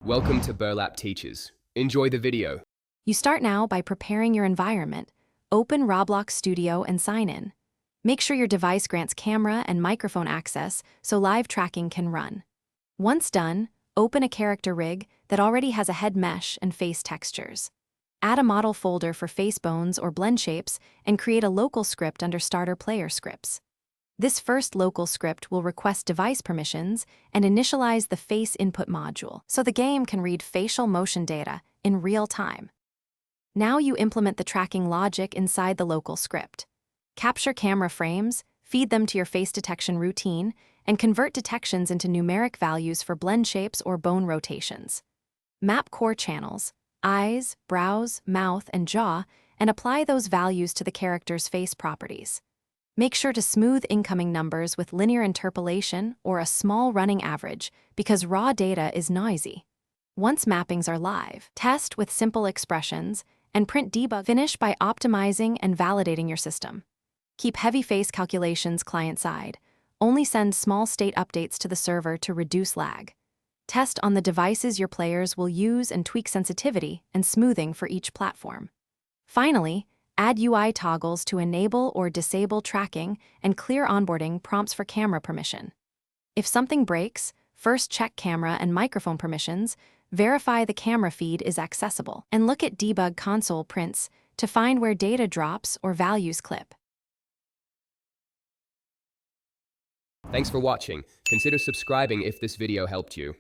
Welcome to Burlap Teachers. Enjoy the video. You start now by preparing your environment. Open Roblox Studio and sign in. Make sure your device grants camera and microphone access so live tracking can run. Once done, open a character rig that already has a head mesh and face textures. Add a model folder for face bones or blend shapes and create a local script under Starter Player Scripts. This first local script will request device permissions and initialize the face input module so the game can read facial motion data in real time. Now you implement the tracking logic inside the local script. Capture camera frames, feed them to your face detection routine, and convert detections into numeric values for blend shapes or bone rotations. Map core channels, eyes, brows, mouth, and jaw, and apply those values to the character's face properties. Make sure to smooth incoming numbers with linear interpolation or a small running average because raw data is noisy. Once mappings are live, test with simple expressions and print debug. Finish by optimizing and validating your system. Keep heavy face calculations client-side. Only send small state updates to the server to reduce lag. Test on the devices your players will use and tweak sensitivity and smoothing for each platform. Finally, add UI toggles to enable or disable tracking and clear onboarding prompts for camera permission. If something breaks, first check camera and microphone permissions, verify the camera feed is accessible, and look at debug console prints to find where data drops or values clip. Thanks for watching. Consider subscribing if this video helped you.